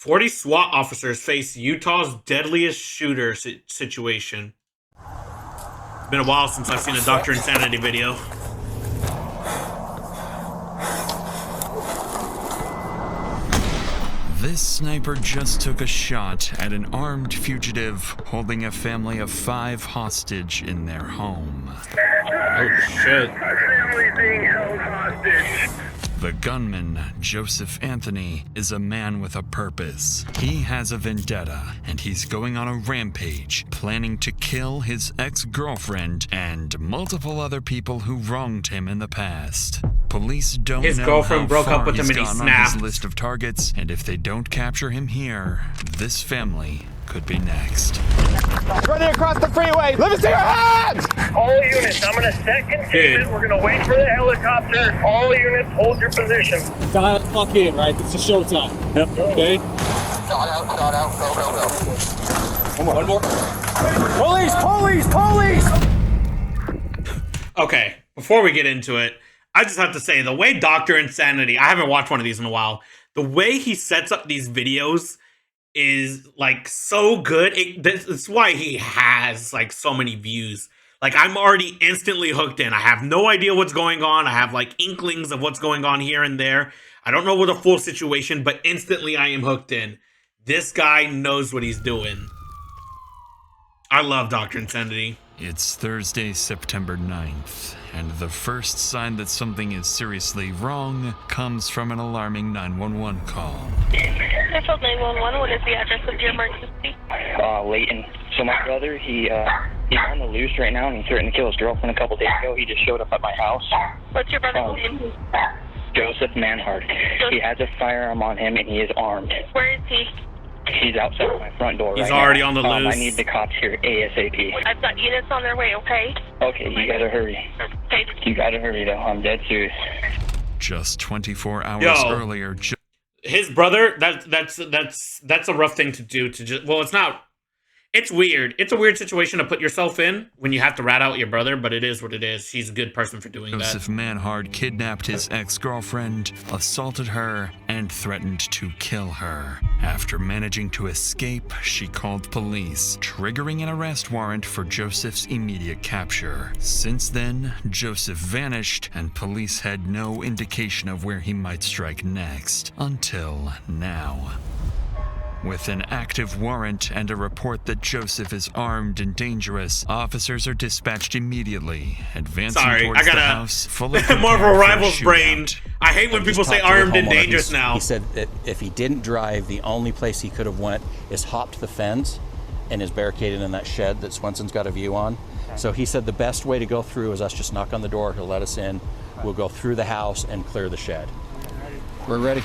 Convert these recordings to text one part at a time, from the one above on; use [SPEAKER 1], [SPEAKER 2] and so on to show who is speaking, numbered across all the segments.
[SPEAKER 1] 40 SWAT officers face Utah's deadliest shooter situation. It's been a while since I've seen a Dr. Insanity video.
[SPEAKER 2] This sniper just took a shot at an armed fugitive holding a family of 5 hostage in their home.
[SPEAKER 1] Oh shit.
[SPEAKER 3] Our family's being held hostage.
[SPEAKER 2] The gunman, Joseph Anthony, is a man with a purpose. He has a vendetta, and he's going on a rampage, planning to kill his ex-girlfriend and multiple other people who wronged him in the past. Police don't
[SPEAKER 1] His
[SPEAKER 2] know
[SPEAKER 1] girlfriend
[SPEAKER 2] how
[SPEAKER 1] broke
[SPEAKER 2] far
[SPEAKER 1] up with
[SPEAKER 2] he's
[SPEAKER 1] him and he
[SPEAKER 2] gone on
[SPEAKER 1] snapped.
[SPEAKER 2] his list of targets, and if they don't capture him here, this family could be next.
[SPEAKER 4] Running across the freeway! Let me see your hands!
[SPEAKER 3] All units, I'm gonna set containment. We're gonna wait for the helicopter. All units, hold your position.
[SPEAKER 5] Dial the fuck in, right? It's a showtime. Yep. Okay?
[SPEAKER 4] Shot out, go, go, go.
[SPEAKER 5] One more. Police! Police! Police!
[SPEAKER 1] Okay, before we get into it, I just have to say, the way Dr. Insanity, I haven't watched one of these in a while, the way he sets up these videos is like so good. That's why he has like so many views. Like, I'm already instantly hooked in. I have no idea what's going on. I have like inklings of what's going on here and there. I don't know what the full situation, but instantly I am hooked in. This guy knows what he's doing. I love Dr. Insanity.
[SPEAKER 2] It's Thursday, September 9th, and the first sign that something is seriously wrong comes from an alarming 911 call.
[SPEAKER 6] Central 911, what is the address of your emergency?
[SPEAKER 7] Leighton. So my brother, he's on the loose right now, and he threatened to kill his girlfriend a couple days ago. He just showed up at my house.
[SPEAKER 6] What's your brother's name?
[SPEAKER 7] Joseph Manhart. He has a firearm on him, and he is armed.
[SPEAKER 6] Where is he?
[SPEAKER 7] He's outside my front door
[SPEAKER 1] He's
[SPEAKER 7] right
[SPEAKER 1] already
[SPEAKER 7] now.
[SPEAKER 1] on the loose.
[SPEAKER 7] I need the cops here ASAP.
[SPEAKER 6] I've got units on their way, okay?
[SPEAKER 7] Okay, you gotta hurry.
[SPEAKER 6] Okay.
[SPEAKER 7] You gotta hurry, though. I'm dead serious.
[SPEAKER 2] Just 24 hours
[SPEAKER 1] Yo.
[SPEAKER 2] earlier,
[SPEAKER 1] His brother, that's a rough thing to do. To just, well, it's not. It's weird. It's a weird situation to put yourself in when you have to rat out your brother, but it is what it is. He's a good person for doing
[SPEAKER 2] Joseph
[SPEAKER 1] that.
[SPEAKER 2] Manhart kidnapped his ex-girlfriend, assaulted her, and threatened to kill her. After managing to escape, she called police, triggering an arrest warrant for Joseph's immediate capture. Since then, Joseph vanished, and police had no indication of where he might strike next, until now. With an active warrant and a report that Joseph is armed and dangerous, officers are dispatched immediately, advancing towards the house full of
[SPEAKER 1] Marvel Rivals brain. I hate when people say armed and
[SPEAKER 8] homeowner.
[SPEAKER 1] dangerous now.
[SPEAKER 8] He said that if he didn't drive, the only place he could have went is hopped the fence and is barricaded in that shed that Swenson's got a view on. So he said the best way to go through is us just knock on the door, he'll let us in, we'll go through the house and clear the shed. We're ready.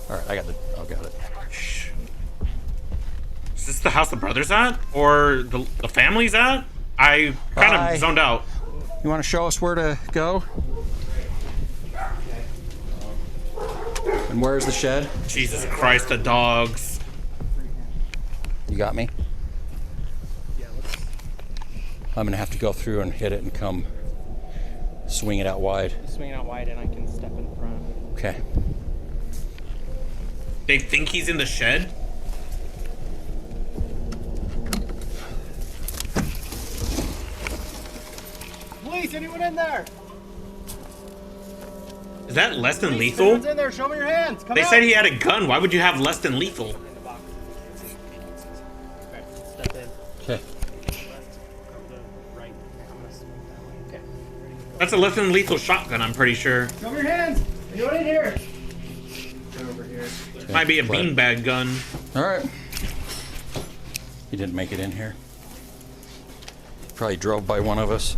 [SPEAKER 8] All right, I got it.
[SPEAKER 1] Is this the house the brother's at? Or the family's at? I kind of zoned out.
[SPEAKER 8] You want to show us where to go? And where's the shed?
[SPEAKER 1] Jesus Christ, the dogs.
[SPEAKER 8] You got me? I'm gonna have to go through and hit it and come swing it out wide.
[SPEAKER 9] Swing it out wide and I can step in front.
[SPEAKER 8] Okay.
[SPEAKER 1] They think he's in the shed?
[SPEAKER 9] Police, anyone in there?
[SPEAKER 1] Is that less than
[SPEAKER 9] Police,
[SPEAKER 1] lethal?
[SPEAKER 9] anyone's in there, show me your hands. Come
[SPEAKER 1] They
[SPEAKER 9] out.
[SPEAKER 1] said he had a gun. Why would you have less than lethal?
[SPEAKER 9] Step in.
[SPEAKER 8] Okay.
[SPEAKER 9] Right. Okay.
[SPEAKER 1] That's a less than lethal shotgun, I'm pretty sure.
[SPEAKER 9] Show me your hands. Anyone in here? Get over here.
[SPEAKER 1] Might be a beanbag gun.
[SPEAKER 8] All right. He didn't make it in here. Probably drove by one of us.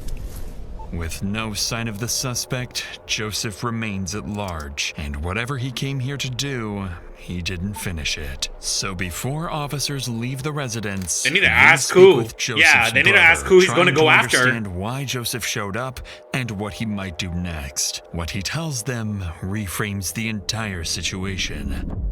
[SPEAKER 2] With no sign of the suspect, Joseph remains at large, and whatever he came here to do, he didn't finish it. So before officers leave the residence,
[SPEAKER 1] They need to
[SPEAKER 2] they
[SPEAKER 1] ask
[SPEAKER 2] speak
[SPEAKER 1] who.
[SPEAKER 2] with Joseph's
[SPEAKER 1] Yeah, they need to
[SPEAKER 2] brother,
[SPEAKER 1] ask who he's
[SPEAKER 2] trying
[SPEAKER 1] gonna go after.
[SPEAKER 2] Understand why Joseph showed up and what he might do next. What he tells them reframes the entire situation.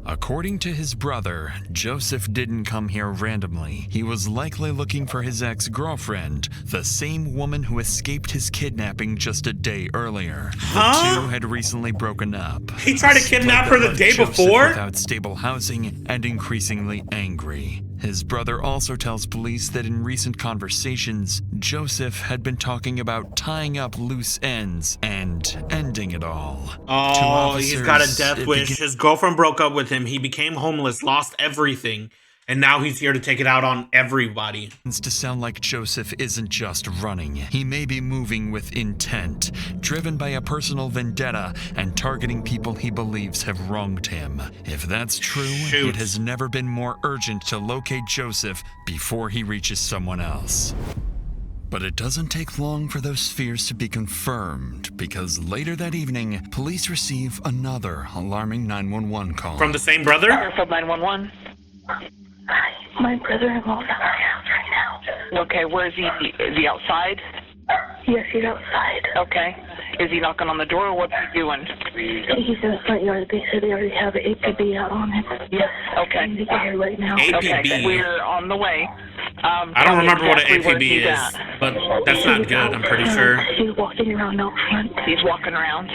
[SPEAKER 2] According to his brother, Joseph didn't come here randomly. He was likely looking for his ex-girlfriend, the same woman who escaped his kidnapping just a day earlier. The two had recently broken up.
[SPEAKER 1] He tried to kidnap her the day before?
[SPEAKER 2] Without stable housing and increasingly angry. His brother also tells police that in recent conversations, Joseph had been talking about tying up loose ends and ending it all.
[SPEAKER 1] Oh, he's got a death wish. His girlfriend broke up with him. He became homeless, lost everything. And now he's here to take it out on everybody.
[SPEAKER 2] It's to sound like Joseph isn't just running. He may be moving with intent, driven by a personal vendetta and targeting people he believes have wronged him. If that's true, it has never been more urgent to locate Joseph before he reaches someone else. But it doesn't take long for those fears to be confirmed, because later that evening, police receive another alarming 911 call.
[SPEAKER 1] From the same brother?
[SPEAKER 6] Airfield 911. My brother-in-law's at my house right now. Okay, where is he? Is he outside? Yes, he's outside. Okay. Is he knocking on the door, or what's he doing? He's in the front yard. They said they already have an APB out on him. Yes. Okay. He's here right now.
[SPEAKER 1] APB.
[SPEAKER 6] Okay, we're on the way.
[SPEAKER 1] I don't remember what an APB is, but that's not good, I'm pretty sure.
[SPEAKER 6] He's walking around out front. He's walking around.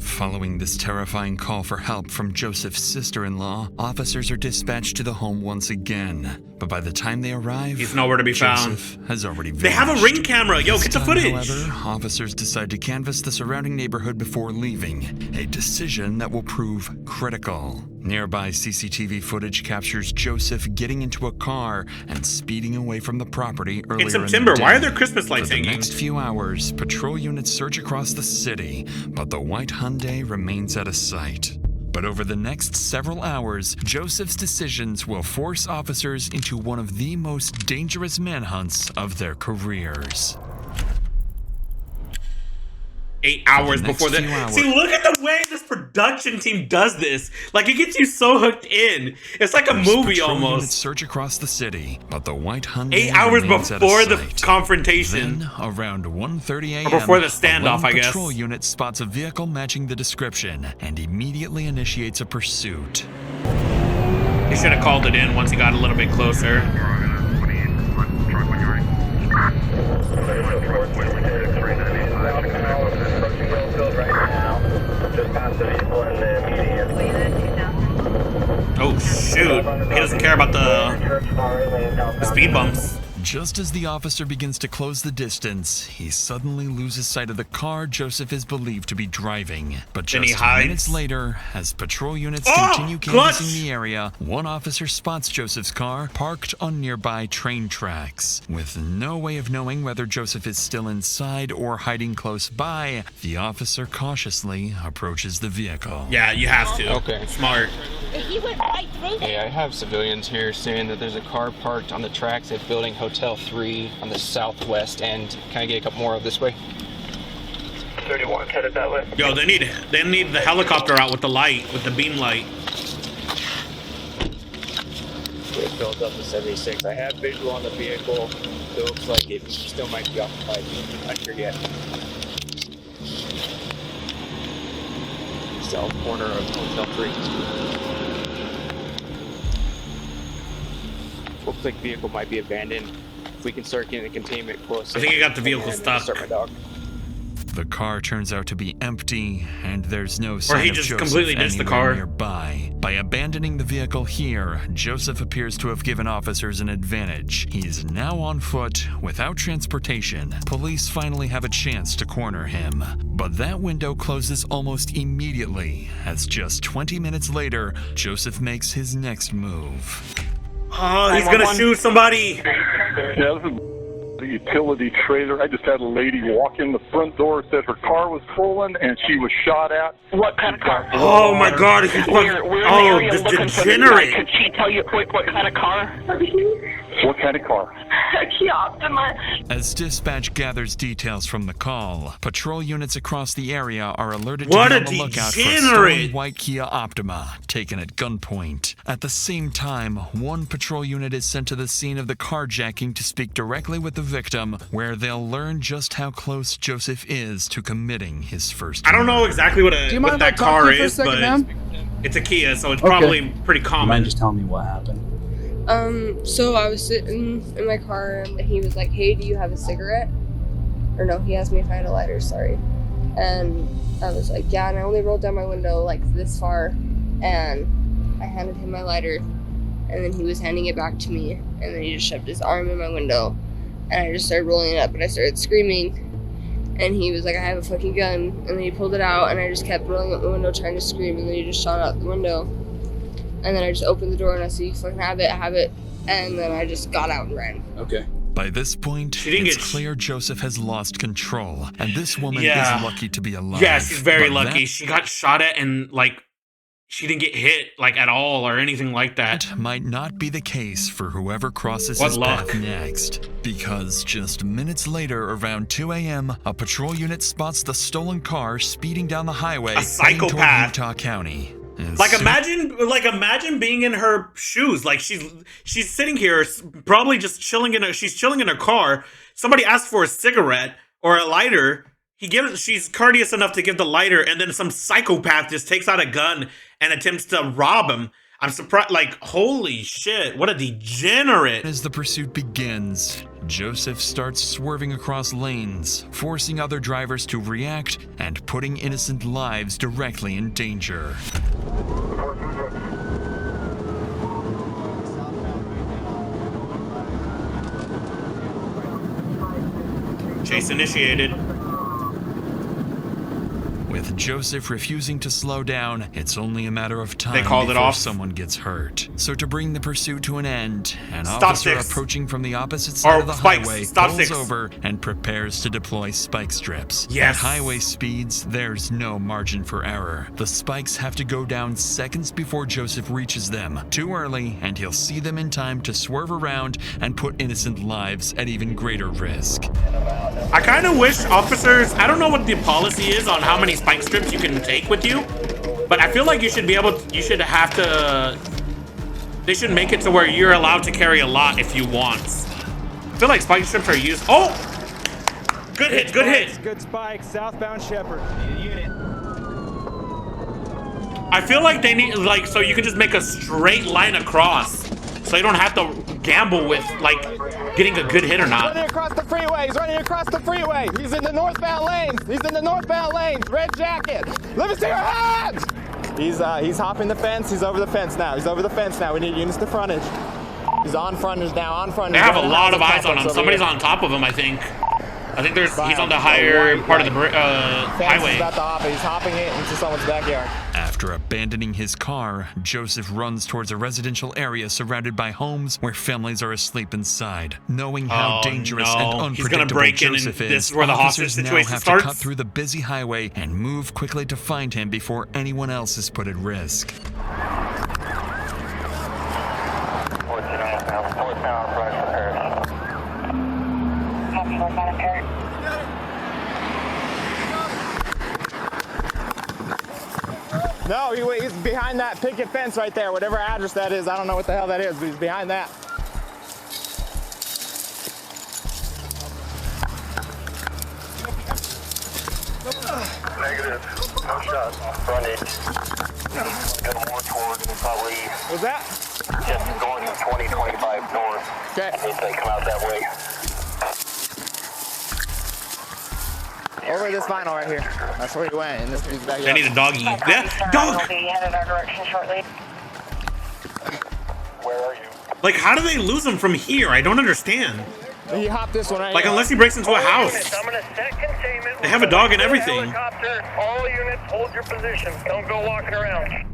[SPEAKER 2] Following this terrifying call for help from Joseph's sister-in-law, officers are dispatched to the home once again. But by the time they arrive,
[SPEAKER 1] he's nowhere to be found.
[SPEAKER 2] Joseph has already vanished.
[SPEAKER 1] They have a ring camera. Yo, get the footage.
[SPEAKER 2] However, officers decide to canvass the surrounding neighborhood before leaving, a decision that will prove critical. Nearby CCTV footage captures Joseph getting into a car and speeding away from the property earlier
[SPEAKER 1] in September.
[SPEAKER 2] In the day.
[SPEAKER 1] Why are there Christmas lights hanging?
[SPEAKER 2] For the next few hours, patrol units search across the city, but the white Hyundai remains out of sight. But over the next several hours, Joseph's decisions will force officers into one of the most dangerous manhunts of their careers.
[SPEAKER 1] 8 hours before the See, look at the way this production team does this. Like, it gets you so hooked in. It's like a movie almost.
[SPEAKER 2] Search across the city, but the white Hyundai
[SPEAKER 1] 8 hours before the confrontation.
[SPEAKER 2] Then, around 1:30 a.m.,
[SPEAKER 1] or before the standoff, I guess.
[SPEAKER 2] A patrol unit spots a vehicle matching the description and immediately initiates a pursuit.
[SPEAKER 1] He should have called it in once he got a little bit closer. Oh shoot, he doesn't care about the speed bumps.
[SPEAKER 2] Just as the officer begins to close the distance, he suddenly loses sight of the car Joseph is believed to be driving. But just minutes later, as patrol units continue canvassing the area, one officer spots Joseph's car parked on nearby train tracks. With no way of knowing whether Joseph is still inside or hiding close by, the officer cautiously approaches the vehicle.
[SPEAKER 1] Yeah, you have to.
[SPEAKER 10] Okay.
[SPEAKER 1] Smart.
[SPEAKER 6] He went right through.
[SPEAKER 10] Hey, I have civilians here saying that there's a car parked on the tracks at Building Hotel 3 on the southwest end. Can I get a couple more of this way?
[SPEAKER 3] 31, headed that way.
[SPEAKER 1] Yo, they need the helicopter out with the light, with the beam light.
[SPEAKER 5] It built up to 76. I have visual on the vehicle. It looks like it still might be occupied. Not sure yet. South corner of Hotel 3. Looks like vehicle might be abandoned. If we can start getting the containment close.
[SPEAKER 1] I think I got the vehicle stuck.
[SPEAKER 5] Start my dog.
[SPEAKER 2] The car turns out to be empty, and there's no sign
[SPEAKER 1] or he
[SPEAKER 2] of
[SPEAKER 1] just
[SPEAKER 2] Joseph
[SPEAKER 1] completely missed the car
[SPEAKER 2] nearby. By abandoning the vehicle here, Joseph appears to have given officers an advantage. He's now on foot, without transportation. Police finally have a chance to corner him. But that window closes almost immediately, as just 20 minutes later, Joseph makes his next move.
[SPEAKER 1] Oh, he's gonna shoot somebody.
[SPEAKER 11] Yeah, this is the utility trailer. I just had a lady walk in the front door, said her car was stolen and she was shot at.
[SPEAKER 6] What kind of car?
[SPEAKER 1] Oh my god, he's this degenerate.
[SPEAKER 6] Could she tell you quick what kind of car?
[SPEAKER 11] What kind of car?
[SPEAKER 6] Kia Optima.
[SPEAKER 2] As dispatch gathers details from the call, patrol units across the area are alerted
[SPEAKER 1] what
[SPEAKER 2] to be on the lookout for a stolen white Kia Optima, taken at gunpoint. At the same time, one patrol unit is sent to the scene of the carjacking to speak directly with the victim, where they'll learn just how close Joseph is to committing his first
[SPEAKER 1] I don't know exactly what that car is, but It's a Kia, so it's probably pretty common.
[SPEAKER 12] Mind just telling me what happened?
[SPEAKER 13] So I was sitting in my car and he was like, hey, do you have a cigarette? Or no, he asked me if I had a lighter, sorry. And I was like, yeah, and I only rolled down my window like this far, and I handed him my lighter, and then he was handing it back to me, and then he just shoved his arm in my window, and I just started rolling it up, and I started screaming, and he was like, I have a fucking gun, and then he pulled it out, and I just kept rolling up the window trying to scream, and then he just shot out the window, and then I just opened the door, and I said, you fucking have it, and then I just got out and ran.
[SPEAKER 12] Okay.
[SPEAKER 2] By this point, it's clear Joseph has lost control, and this woman is lucky to be alive.
[SPEAKER 1] Yeah, she's very
[SPEAKER 2] But
[SPEAKER 1] lucky. She got shot at and, like, she didn't get hit, like, at all or anything like that.
[SPEAKER 2] That might not be the case for whoever crosses
[SPEAKER 1] What
[SPEAKER 2] his
[SPEAKER 1] luck.
[SPEAKER 2] path next. Because just minutes later, around 2 a.m., a patrol unit spots the stolen car speeding down the highway
[SPEAKER 1] A
[SPEAKER 2] heading toward
[SPEAKER 1] psychopath.
[SPEAKER 2] Utah County.
[SPEAKER 1] Like imagine being in her shoes. Like she's sitting here, probably just chilling she's chilling in her car. Somebody asks for a cigarette or a lighter. She's courteous enough to give the lighter, and then some psychopath just takes out a gun and attempts to rob him. I'm surprised. Like, holy shit, what a degenerate!
[SPEAKER 2] As the pursuit begins, Joseph starts swerving across lanes, forcing other drivers to react and putting innocent lives directly in danger.
[SPEAKER 1] Chase initiated.
[SPEAKER 2] With Joseph refusing to slow down, it's only a matter of time
[SPEAKER 1] They called it
[SPEAKER 2] before
[SPEAKER 1] off.
[SPEAKER 2] someone gets hurt. So to bring the pursuit to an end, an
[SPEAKER 1] Stop
[SPEAKER 2] officer
[SPEAKER 1] six.
[SPEAKER 2] approaching from the opposite side
[SPEAKER 1] Or
[SPEAKER 2] of the
[SPEAKER 1] spikes.
[SPEAKER 2] highway
[SPEAKER 1] Stop
[SPEAKER 2] pulls
[SPEAKER 1] six.
[SPEAKER 2] over and prepares to deploy spike strips.
[SPEAKER 1] Yes.
[SPEAKER 2] At highway speeds, there's no margin for error. The spikes have to go down seconds before Joseph reaches them. Too early, and he'll see them in time to swerve around and put innocent lives at even greater risk.
[SPEAKER 1] I kind of wish officers, I don't know what the policy is on how many spike strips you can take with you, but I feel like you should be able to, they should make it to where you're allowed to carry a lot if you want. I feel like spike strips are used. Oh! Good hit, good hit.
[SPEAKER 4] Good spike, southbound Shepherd.
[SPEAKER 1] I feel like they need, like, so you can just make a straight line across, so you don't have to gamble with, like, getting a good hit or
[SPEAKER 4] He's
[SPEAKER 1] not.
[SPEAKER 4] running across the freeway. He's running across the freeway. He's in the northbound lanes. He's in the northbound lanes. Red jacket. Let me see your hands. He's hopping the fence. He's over the fence now. He's over the fence now. We need units to frontage. He's on frontage now. On frontage.
[SPEAKER 1] They have a lot of eyes on him. Somebody's on top of him, I think. He's on the higher part of the highway.
[SPEAKER 4] He's about to hop it. He's hopping it into someone's backyard.
[SPEAKER 2] After abandoning his car, Joseph runs towards a residential area surrounded by homes where families are asleep inside. Knowing how dangerous and
[SPEAKER 1] He's
[SPEAKER 2] unpredictable
[SPEAKER 1] gonna break in,
[SPEAKER 2] Joseph
[SPEAKER 1] and
[SPEAKER 2] is,
[SPEAKER 1] this is where the hostage
[SPEAKER 2] officers now
[SPEAKER 1] situation
[SPEAKER 2] have
[SPEAKER 1] starts.
[SPEAKER 2] to cut through the busy highway and move quickly to find him before anyone else is put at risk.
[SPEAKER 4] No, he's behind that picket fence right there. Whatever address that is, I don't know what the hell that is, but he's behind that.
[SPEAKER 3] Negative. No shots. Frontage. Go more toward probably.
[SPEAKER 4] What's that?
[SPEAKER 3] Just going 20-25 north.
[SPEAKER 4] Okay.
[SPEAKER 3] If they come out that way.
[SPEAKER 4] Over this vinyl right here. That's where he went. In this dude's backyard.
[SPEAKER 1] They need a doggy. Yeah, dog.
[SPEAKER 3] Will be headed our direction shortly. Where are you?
[SPEAKER 1] Like, how do they lose him from here? I don't understand.
[SPEAKER 4] He hopped this one right
[SPEAKER 1] Like,
[SPEAKER 4] here.
[SPEAKER 1] unless he breaks into a house.
[SPEAKER 3] I'm gonna set containment.
[SPEAKER 1] They have a dog and everything.
[SPEAKER 3] Helicopter. All units, hold your position. Don't go walking around.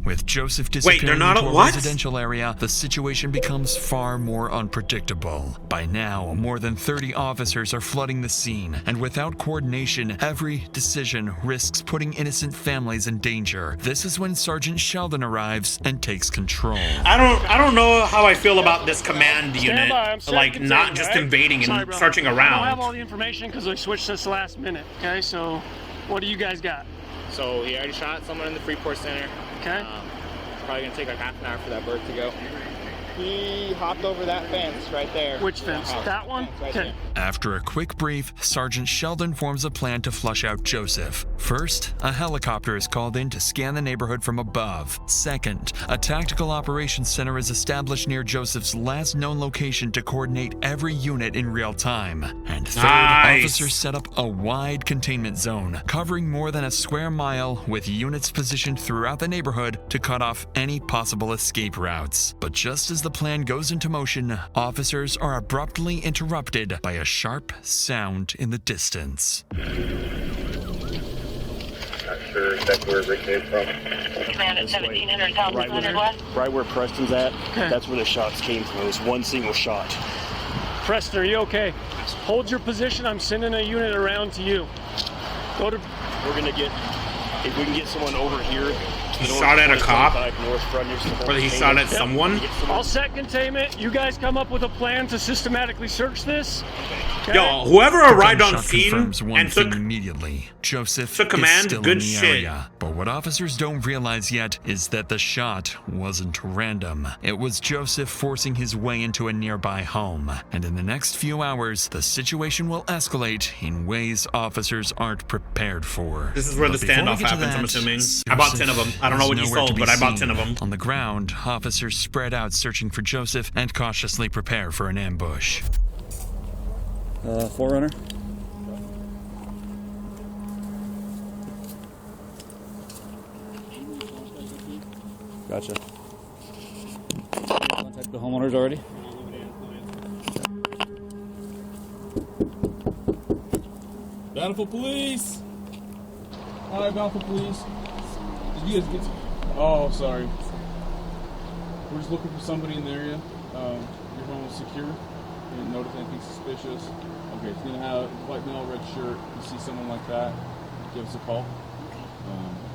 [SPEAKER 2] With Joseph
[SPEAKER 1] Wait,
[SPEAKER 2] disappearing
[SPEAKER 1] they're not
[SPEAKER 2] into a
[SPEAKER 1] what?
[SPEAKER 2] residential area, the situation becomes far more unpredictable. By now, more than 30 officers are flooding the scene, and without coordination, every decision risks putting innocent families in danger. This is when Sergeant Sheldon arrives and takes control.
[SPEAKER 1] I don't know how I feel about this command unit,
[SPEAKER 14] I'm
[SPEAKER 1] like not just invading and
[SPEAKER 14] Sorry, bro.
[SPEAKER 1] searching
[SPEAKER 14] I don't have
[SPEAKER 1] around.
[SPEAKER 14] all the information because we switched this last minute. Okay, so what do you guys got?
[SPEAKER 5] So he already shot someone in the Freeport Center.
[SPEAKER 14] Okay.
[SPEAKER 5] It's probably gonna take like half an hour for that bird to go. He hopped over that fence right there.
[SPEAKER 14] Which fence? That one?
[SPEAKER 5] Right
[SPEAKER 14] Okay.
[SPEAKER 5] there.
[SPEAKER 2] After a quick brief, Sergeant Sheldon forms a plan to flush out Joseph. First, a helicopter is called in to scan the neighborhood from above. Second, a tactical operations center is established near Joseph's last known location to coordinate every unit in real time. And third, officers set up a wide containment zone, covering more than a square mile, with units positioned throughout the neighborhood to cut off any possible escape routes. But just as the plan goes into motion, officers are abruptly interrupted by a sharp sound in the distance.
[SPEAKER 3] Not sure exactly where Rick came from.
[SPEAKER 6] Command at 1700 South West.
[SPEAKER 12] Right where Preston's at, that's where the shots came from. It was one single shot.
[SPEAKER 14] Preston, are you okay? Hold your position. I'm sending a unit around to you. Go to.
[SPEAKER 12] We're gonna get, if we can get someone over here.
[SPEAKER 1] He shot at a cop? Or he shot at someone?
[SPEAKER 14] I'll set containment. You guys come up with a plan to systematically search this. Okay?
[SPEAKER 1] Yo, whoever arrived on
[SPEAKER 2] Gunshot
[SPEAKER 1] scene
[SPEAKER 2] confirms one
[SPEAKER 1] and
[SPEAKER 2] thing
[SPEAKER 1] took
[SPEAKER 2] immediately. Joseph
[SPEAKER 1] took command,
[SPEAKER 2] is still
[SPEAKER 1] good
[SPEAKER 2] in the
[SPEAKER 1] shit.
[SPEAKER 2] area. But what officers don't realize yet is that the shot wasn't random. It was Joseph forcing his way into a nearby home. And in the next few hours, the situation will escalate in ways officers aren't prepared for.
[SPEAKER 1] This is where the standoff happens, I'm assuming. I bought 10 of them. I don't know what you sold, but I bought 10 of them.
[SPEAKER 2] On the ground, officers spread out searching for Joseph and cautiously prepare for an ambush.
[SPEAKER 12] Forerunner. Gotcha. Contact the homeowners already?
[SPEAKER 15] Bountiful Police! Hi, Bountiful Police. Did you guys get to... Oh, sorry. We're just looking for somebody in the area. Your home is secure. You didn't notice anything suspicious. Okay, it's gonna have white male, red shirt. If you see someone like that, give us a call.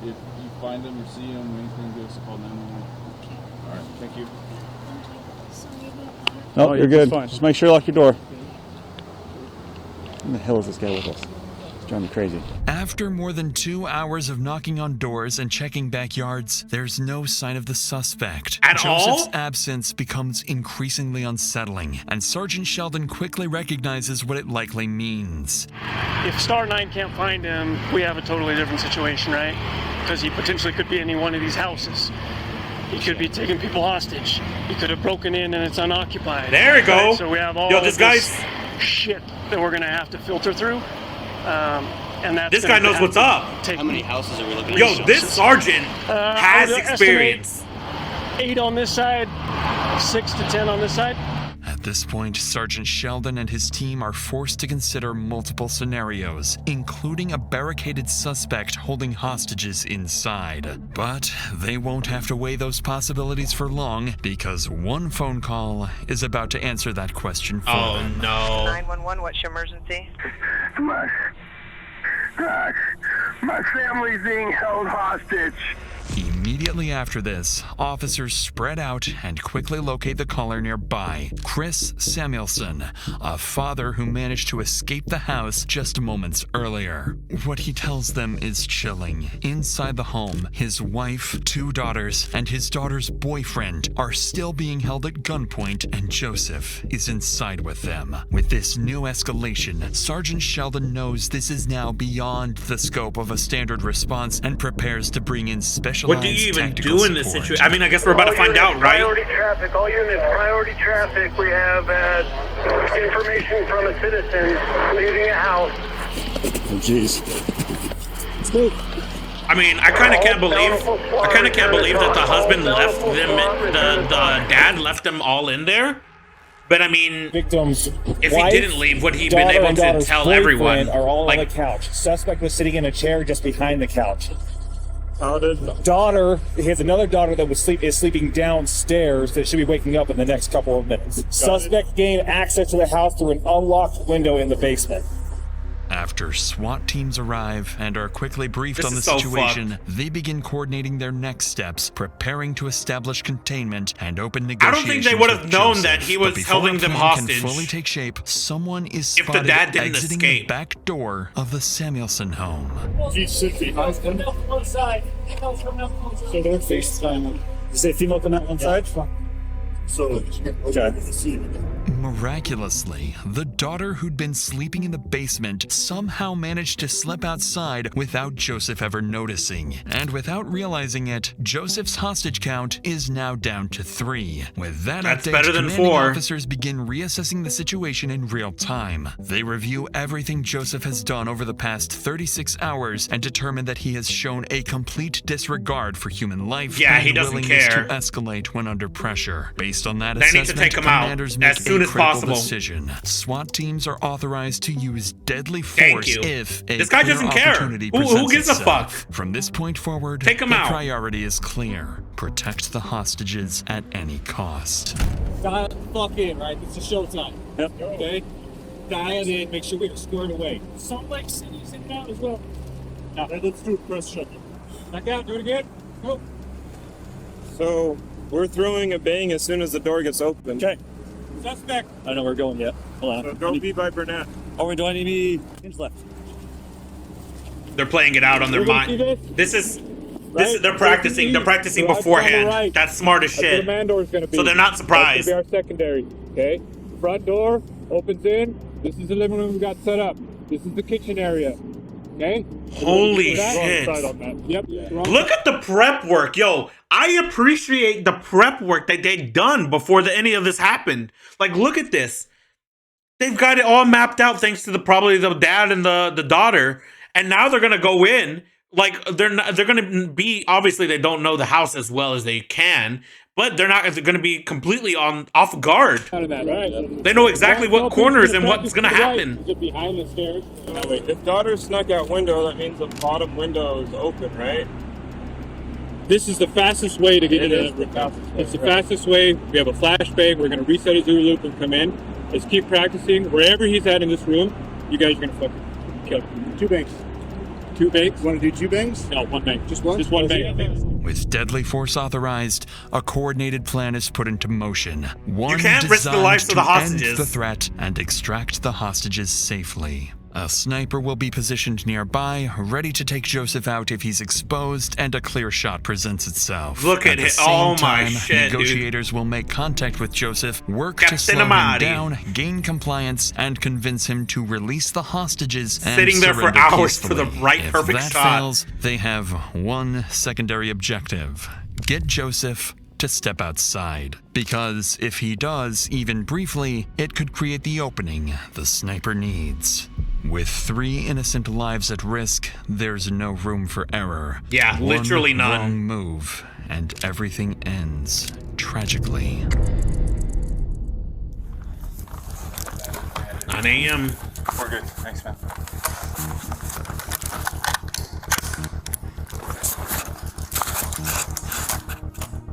[SPEAKER 15] If you find them or see them or anything, give us a call 911. Alright, thank you.
[SPEAKER 12] No, you're good. Just make sure you lock your door. Who the hell is this guy with us? It's driving me crazy.
[SPEAKER 2] After more than 2 hours of knocking on doors and checking backyards, there's no sign of the suspect.
[SPEAKER 1] At all?
[SPEAKER 2] Joseph's absence becomes increasingly unsettling, and Sergeant Sheldon quickly recognizes what it likely means.
[SPEAKER 14] If Star 9 can't find him, we have a totally different situation, right? Because he potentially could be in any one of these houses. He could be taking people hostage. He could have broken in and it's unoccupied.
[SPEAKER 1] There we go.
[SPEAKER 14] Right, so we have all
[SPEAKER 1] this guy's
[SPEAKER 14] shit that we're gonna have to filter through. And that's
[SPEAKER 1] this guy knows what's up.
[SPEAKER 12] How many houses are we looking at?
[SPEAKER 1] Yo, this sergeant has experience.
[SPEAKER 14] 8 on this side, 6 to 10 on this side.
[SPEAKER 2] At this point, Sergeant Sheldon and his team are forced to consider multiple scenarios, including a barricaded suspect holding hostages inside. But they won't have to weigh those possibilities for long, because one phone call is about to answer that question for them.
[SPEAKER 1] No.
[SPEAKER 6] 911, what's your emergency?
[SPEAKER 3] My family's being held hostage.
[SPEAKER 2] Immediately after this, officers spread out and quickly locate the caller nearby, Chris Samuelson, a father who managed to escape the house just moments earlier. What he tells them is chilling. Inside the home, his wife, 2 daughters, and his daughter's boyfriend are still being held at gunpoint, and Joseph is inside with them. With this new escalation, Sergeant Sheldon knows this is now beyond the scope of a standard response and prepares to bring in specialized
[SPEAKER 1] What do you even do in this situation? I mean, I guess we're about to find out, right?
[SPEAKER 3] Priority traffic, all units, priority traffic. We have information from a citizen leaving a house.
[SPEAKER 12] Oh, jeez. Let's go.
[SPEAKER 1] I mean, I kind of can't believe that the husband left them, the dad left them all in there. But I mean,
[SPEAKER 16] victims,
[SPEAKER 1] if he didn't leave, would he been able to tell everyone?
[SPEAKER 16] Are all on the couch. Suspect was sitting in a chair just behind the couch. Daughter, he has another daughter that is sleeping downstairs that should be waking up in the next couple of minutes. Suspect gained access to the house through an unlocked window in the basement.
[SPEAKER 2] After SWAT teams arrive and are quickly briefed on the situation, they begin coordinating their next steps, preparing to establish containment and open negotiations.
[SPEAKER 1] I don't think they would have known that he was holding them hostage.
[SPEAKER 2] Can fully take shape, someone is
[SPEAKER 1] if
[SPEAKER 2] spotted
[SPEAKER 1] the dad didn't
[SPEAKER 2] exiting
[SPEAKER 1] escape.
[SPEAKER 2] the back door of the Samuelson home.
[SPEAKER 16] He should be husband. One side. So they're FaceTime. You say female come out one side? So, okay.
[SPEAKER 2] Miraculously, the daughter who'd been sleeping in the basement somehow managed to slip outside without Joseph ever noticing. And without realizing it, Joseph's hostage count is now down to 3. With that
[SPEAKER 1] That's
[SPEAKER 2] update,
[SPEAKER 1] better than
[SPEAKER 2] commanding
[SPEAKER 1] 4.
[SPEAKER 2] officers begin reassessing the situation in real time. They review everything Joseph has done over the past 36 hours and determine that he has shown a complete disregard for human life and
[SPEAKER 1] he doesn't
[SPEAKER 2] willingness
[SPEAKER 1] care.
[SPEAKER 2] to escalate when under pressure. Based on that
[SPEAKER 1] They need
[SPEAKER 2] assessment,
[SPEAKER 1] to take him out
[SPEAKER 2] commanders make
[SPEAKER 1] as soon
[SPEAKER 2] a
[SPEAKER 1] as
[SPEAKER 2] critical
[SPEAKER 1] possible.
[SPEAKER 2] decision. SWAT teams are authorized to use deadly
[SPEAKER 1] Thank
[SPEAKER 2] force
[SPEAKER 1] you.
[SPEAKER 2] if a
[SPEAKER 1] This guy
[SPEAKER 2] clear
[SPEAKER 1] doesn't care.
[SPEAKER 2] opportunity
[SPEAKER 1] Who
[SPEAKER 2] presents
[SPEAKER 1] gives a
[SPEAKER 2] itself.
[SPEAKER 1] fuck?
[SPEAKER 2] From this point forward,
[SPEAKER 1] Take him
[SPEAKER 2] the
[SPEAKER 1] out.
[SPEAKER 2] priority is clear. Protect the hostages at any cost.
[SPEAKER 16] Dial the fuck in, right? It's a showtime. Yep. Okay? Dial it in, make sure we're squared away. Salt Lake City's in now as well. Now, let's do it. Press shut. Back out, do it again. Go.
[SPEAKER 17] So, we're throwing a bang as soon as the door gets open.
[SPEAKER 16] Okay. Suspect. I don't know where we're going yet. Hold on.
[SPEAKER 17] So don't be by Burnett.
[SPEAKER 16] Oh, do I need me? Hinge left.
[SPEAKER 1] They're playing it out on their
[SPEAKER 16] We're gonna
[SPEAKER 1] mind.
[SPEAKER 16] see
[SPEAKER 1] This is
[SPEAKER 16] Right?
[SPEAKER 1] they're practicing. They're practicing beforehand.
[SPEAKER 16] Right.
[SPEAKER 1] That's smart as
[SPEAKER 16] That's where
[SPEAKER 1] shit.
[SPEAKER 16] the man door is going to be.
[SPEAKER 1] So they're not surprised.
[SPEAKER 16] That's going to be our secondary. Okay. Front door opens in. This is the living room we got set up. This is the kitchen area. Okay.
[SPEAKER 1] Holy
[SPEAKER 16] Wrong
[SPEAKER 1] shit.
[SPEAKER 16] side on that. Yep. Wrong
[SPEAKER 1] Look at the prep work, yo. I appreciate the prep work that they'd done before any of this happened. Like, look at this. They've got it all mapped out thanks to probably the dad and the daughter, and now they're gonna go in. Like they're gonna be, obviously they don't know the house as well as they can, but they're gonna be completely off guard.
[SPEAKER 16] Right.
[SPEAKER 1] They know exactly what corners and what's gonna happen.
[SPEAKER 16] Is it behind the stairs?
[SPEAKER 17] No, wait. If daughter snuck out window, that means the bottom window is open, right?
[SPEAKER 16] This is the fastest way to get in. It's the fastest way. We have a flashbang. We're going to reset his OOO loop and come in. Let's keep practicing. Wherever he's at in this room, you guys are going to fucking kill him. 2 bangs. 2 bangs?
[SPEAKER 12] Want to do 2 bangs?
[SPEAKER 16] No, 1 bang.
[SPEAKER 12] Just one?
[SPEAKER 16] Just 1 bang.
[SPEAKER 2] With deadly force authorized, a coordinated plan is put into motion. One
[SPEAKER 1] can't risk the lives of the
[SPEAKER 2] designed to
[SPEAKER 1] hostages.
[SPEAKER 2] end the threat and extract the hostages safely. A sniper will be positioned nearby, ready to take Joseph out if he's exposed and a clear shot presents itself.
[SPEAKER 1] Look at
[SPEAKER 2] the
[SPEAKER 1] it.
[SPEAKER 2] same
[SPEAKER 1] Oh my
[SPEAKER 2] time,
[SPEAKER 1] shit, dude.
[SPEAKER 2] negotiators will make contact with Joseph, work
[SPEAKER 1] Captain
[SPEAKER 2] to slow him
[SPEAKER 1] Amadi.
[SPEAKER 2] down, gain compliance, and convince him to release the hostages and
[SPEAKER 1] Sitting there for
[SPEAKER 2] surrender
[SPEAKER 1] hours for the
[SPEAKER 2] peacefully.
[SPEAKER 1] right
[SPEAKER 2] If
[SPEAKER 1] perfect
[SPEAKER 2] that
[SPEAKER 1] shot.
[SPEAKER 2] fails, they have one secondary objective: get Joseph to step outside. Because if he does, even briefly, it could create the opening the sniper needs. With 3 innocent lives at risk, there's no room for error.
[SPEAKER 1] Yeah, literally
[SPEAKER 2] One
[SPEAKER 1] none.
[SPEAKER 2] wrong move, and everything ends tragically.
[SPEAKER 1] 9 a.m.
[SPEAKER 17] We're good. Thanks, man.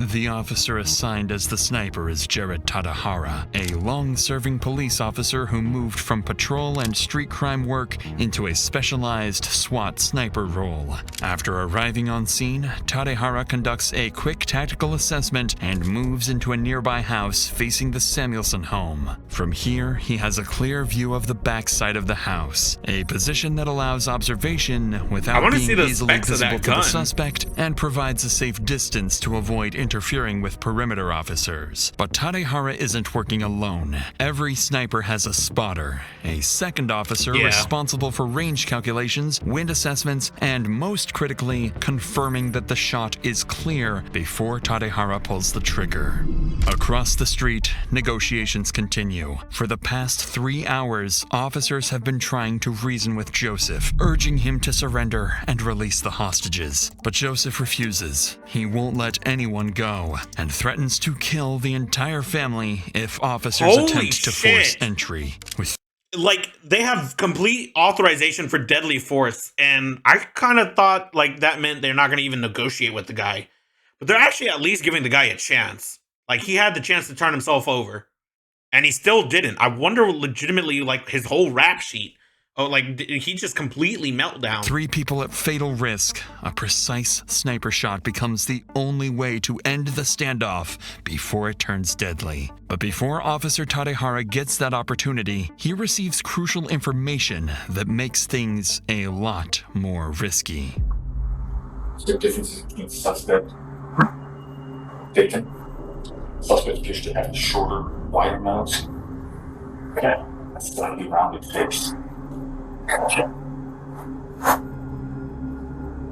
[SPEAKER 2] The officer assigned as the sniper is Jared Tadahara, a long-serving police officer who moved from patrol and street crime work into a specialized SWAT sniper role. After arriving on scene, Tadahara conducts a quick tactical assessment and moves into a nearby house facing the Samuelson home. From here, he has a clear view of the backside of the house, a position that allows observation
[SPEAKER 1] I
[SPEAKER 2] without
[SPEAKER 1] wanna
[SPEAKER 2] being
[SPEAKER 1] see the
[SPEAKER 2] easily
[SPEAKER 1] specs of that
[SPEAKER 2] visible to the
[SPEAKER 1] gun.
[SPEAKER 2] suspect and provides a safe distance to avoid interfering with perimeter officers. But Tadehara isn't working alone. Every sniper has a spotter, a second officer responsible for range calculations, wind assessments, and most critically, confirming that the shot is clear before Tadehara pulls the trigger. Across the street, negotiations continue. For the past 3 hours, officers have been trying to reason with Joseph, urging him to surrender and release the hostages. But Joseph refuses. He won't let anyone go, and threatens to kill the entire family if officers
[SPEAKER 1] Holy
[SPEAKER 2] attempt to force
[SPEAKER 1] shit.
[SPEAKER 2] entry. With
[SPEAKER 1] Like, they have complete authorization for deadly force, and I kind of thought like that meant they're not going to even negotiate with the guy, but they're actually at least giving the guy a chance. Like, he had the chance to turn himself over, and he still didn't. I wonder legitimately, like, his whole rap sheet. Oh, like, he just completely meltdown.
[SPEAKER 2] 3 people at fatal risk, a precise sniper shot becomes the only way to end the standoff before it turns deadly. But before Officer Tadehara gets that opportunity, he receives crucial information that makes things a lot more risky.
[SPEAKER 18] Is there differences between suspect taken? Suspect appears to have shorter, wider mouths. Okay, a slightly rounded face.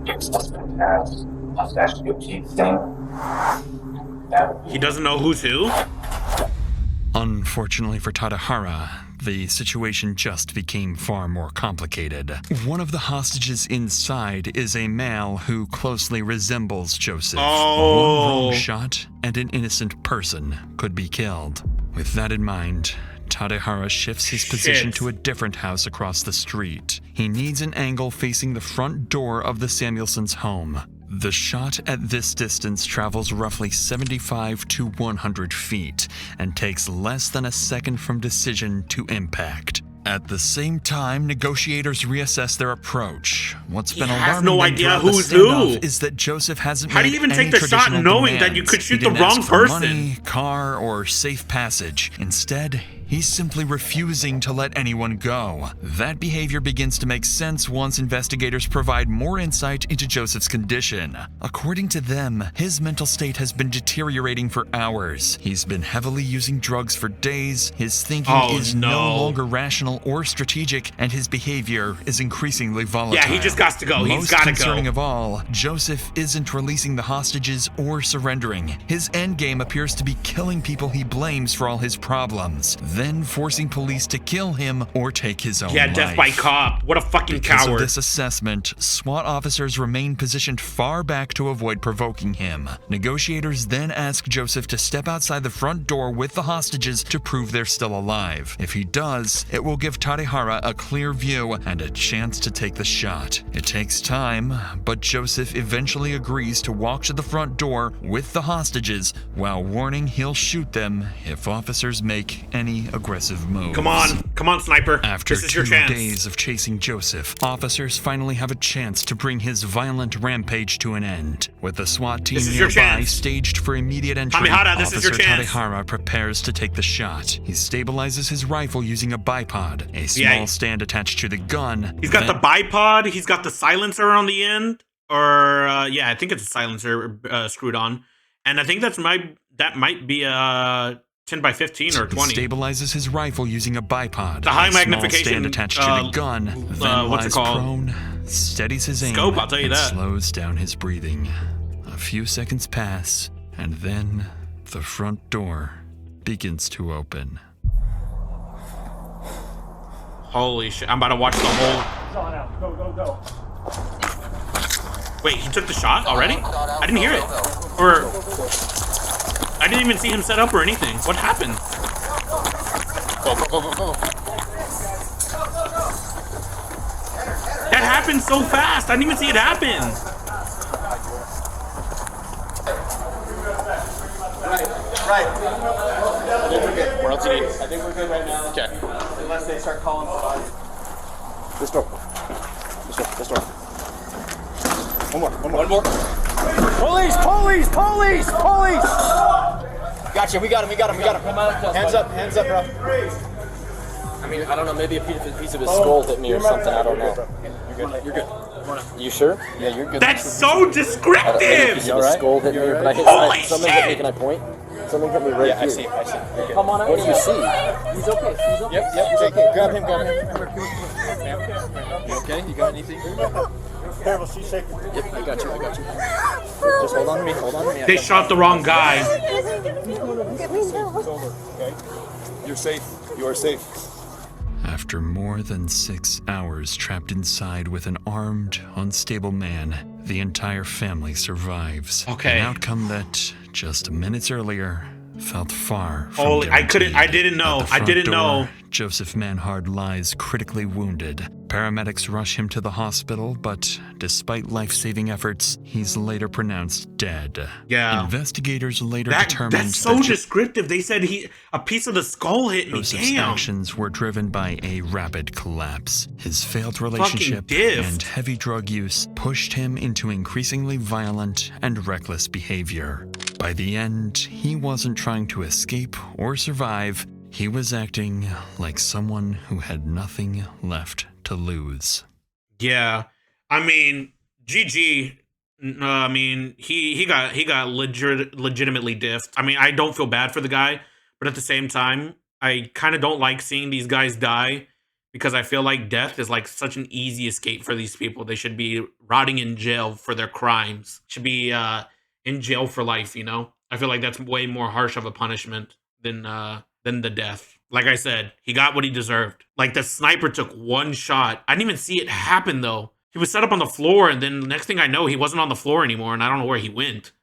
[SPEAKER 18] Your suspect has mustache goatee stain.
[SPEAKER 1] He doesn't know who's who?
[SPEAKER 2] Unfortunately for Tadahara, the situation just became far more complicated. One of the hostages inside is a male who closely resembles Joseph.
[SPEAKER 1] Oh.
[SPEAKER 2] One wrong shot, and an innocent person could be killed. With that in mind, Tadahara shifts his position to a different house across the street. He needs an angle facing the front door of the Samuelsons' home. The shot at this distance travels roughly 75 to 100 feet and takes less than a second from decision to impact. At the same time, negotiators reassess their approach. What's been alarming
[SPEAKER 1] no
[SPEAKER 2] them
[SPEAKER 1] idea
[SPEAKER 2] throughout the
[SPEAKER 1] who's
[SPEAKER 2] standoff
[SPEAKER 1] who.
[SPEAKER 2] is that Joseph hasn't
[SPEAKER 1] How do
[SPEAKER 2] made
[SPEAKER 1] you even
[SPEAKER 2] any
[SPEAKER 1] take the shot
[SPEAKER 2] traditional
[SPEAKER 1] knowing that you
[SPEAKER 2] demands.
[SPEAKER 1] could shoot
[SPEAKER 2] He
[SPEAKER 1] the
[SPEAKER 2] didn't
[SPEAKER 1] wrong
[SPEAKER 2] ask for
[SPEAKER 1] person?
[SPEAKER 2] Money, car, or safe passage. Instead, he's simply refusing to let anyone go. That behavior begins to make sense once investigators provide more insight into Joseph's condition. According to them, his mental state has been deteriorating for hours. He's been heavily using drugs for days, his thinking is no longer rational or strategic, and his behavior is increasingly volatile.
[SPEAKER 1] Yeah, he just got to go. He's
[SPEAKER 2] Most
[SPEAKER 1] got to
[SPEAKER 2] concerning
[SPEAKER 1] go.
[SPEAKER 2] of all, Joseph isn't releasing the hostages or surrendering. His endgame appears to be killing people he blames for all his problems, then forcing police to kill him or take his own life.
[SPEAKER 1] Yeah, death by cop. What a fucking
[SPEAKER 2] Because
[SPEAKER 1] coward.
[SPEAKER 2] of this assessment, SWAT officers remain positioned far back to avoid provoking him. Negotiators then ask Joseph to step outside the front door with the hostages to prove they're still alive. If he does, it will give Tadahara a clear view and a chance to take the shot. It takes time, but Joseph eventually agrees to walk to the front door with the hostages while warning he'll shoot them if officers make any aggressive moves.
[SPEAKER 1] Come on, sniper.
[SPEAKER 2] After
[SPEAKER 1] This is
[SPEAKER 2] 2
[SPEAKER 1] your chance.
[SPEAKER 2] days of chasing Joseph, officers finally have a chance to bring his violent rampage to an end. With the SWAT team
[SPEAKER 1] This is your
[SPEAKER 2] nearby
[SPEAKER 1] chance.
[SPEAKER 2] staged for immediate entry,
[SPEAKER 1] Kamihara, this is your
[SPEAKER 2] Officer
[SPEAKER 1] chance.
[SPEAKER 2] Tadahara prepares to take the shot. He stabilizes his rifle using a bipod, a small
[SPEAKER 1] Yeah.
[SPEAKER 2] stand attached to the gun.
[SPEAKER 1] He's got the bipod. He's got the silencer on the end. Or, yeah, I think it's a silencer screwed on. And I think that might be a 10 by 15 or 20.
[SPEAKER 2] He stabilizes his rifle using a bipod.
[SPEAKER 1] The high
[SPEAKER 2] a small
[SPEAKER 1] magnification,
[SPEAKER 2] stand attached to the gun. Then
[SPEAKER 1] what's it
[SPEAKER 2] lies
[SPEAKER 1] called?
[SPEAKER 2] prone, steadies his aim,
[SPEAKER 1] Scope, I'll tell you
[SPEAKER 2] and
[SPEAKER 1] that.
[SPEAKER 2] slows down his breathing. A few seconds pass, and then the front door begins to open.
[SPEAKER 1] Holy shit. I'm about to watch the whole...
[SPEAKER 15] Go, go, go.
[SPEAKER 1] Wait, he took the shot already? I didn't hear it. Or... I didn't even see him set up or anything. What happened?
[SPEAKER 5] Go, go, go, go, go.
[SPEAKER 1] That happened so fast. I didn't even see it happen.
[SPEAKER 5] Right. I think we're good. Where else do you need? I think we're good right now. Okay.
[SPEAKER 4] Unless they start calling for
[SPEAKER 5] This door. This door. This door. One more. One more. One more.
[SPEAKER 4] Police! Police! Police! Police!
[SPEAKER 5] Gotcha. We got him. We got him. We got him. Hands up. Hands up, bro.
[SPEAKER 19] I mean, I don't know. Maybe a piece of his skull hit me or something. I don't know.
[SPEAKER 5] You're good. You're good.
[SPEAKER 19] You sure? Yeah, you're good.
[SPEAKER 1] That's so descriptive!
[SPEAKER 19] A piece of his skull hit me, but I hit
[SPEAKER 1] Holy
[SPEAKER 19] something
[SPEAKER 1] shit!
[SPEAKER 19] hit me. Can I point? Something hit me right
[SPEAKER 5] Yeah,
[SPEAKER 19] here.
[SPEAKER 5] I see. I see. You're good.
[SPEAKER 19] Come on out. What do you see? He's okay. He's okay.
[SPEAKER 5] Yep. Yep. Okay. Grab him. Grab him. You okay? You got anything?
[SPEAKER 4] Careful, she's shaking.
[SPEAKER 19] Yep, I got you. I got you. Just hold on to me. Hold on to me.
[SPEAKER 1] They shot the wrong guy.
[SPEAKER 11] You're safe. You are safe.
[SPEAKER 2] After more than 6 hours trapped inside with an armed, unstable man, the entire family survives.
[SPEAKER 1] Okay.
[SPEAKER 2] An outcome that, just minutes earlier, felt far from
[SPEAKER 1] Holy, I didn't know.
[SPEAKER 2] At the
[SPEAKER 1] I
[SPEAKER 2] front
[SPEAKER 1] didn't
[SPEAKER 2] door,
[SPEAKER 1] know.
[SPEAKER 2] Joseph Manhard lies critically wounded. Paramedics rush him to the hospital, but despite life-saving efforts, he's later pronounced dead.
[SPEAKER 1] Yeah.
[SPEAKER 2] Investigators later determined
[SPEAKER 1] That's so
[SPEAKER 2] that
[SPEAKER 1] descriptive. They said a piece of the skull hit me.
[SPEAKER 2] Joseph's
[SPEAKER 1] Damn.
[SPEAKER 2] actions were driven by a rapid collapse. His failed relationship
[SPEAKER 1] diff.
[SPEAKER 2] and heavy drug use pushed him into increasingly violent and reckless behavior. By the end, he wasn't trying to escape or survive. He was acting like someone who had nothing left to lose.
[SPEAKER 1] Yeah. I mean, GG. I mean, he got legitimately diffed. I mean, I don't feel bad for the guy, but at the same time, I kind of don't like seeing these guys die because I feel like death is like such an easy escape for these people. They should be rotting in jail for their crimes. Should be in jail for life, you know? I feel like that's way more harsh of a punishment than the death. Like I said, he got what he deserved. Like the sniper took one shot. I didn't even see it happen though. He was set up on the floor, and then the next thing I know, he wasn't on the floor anymore, and I don't know where he went.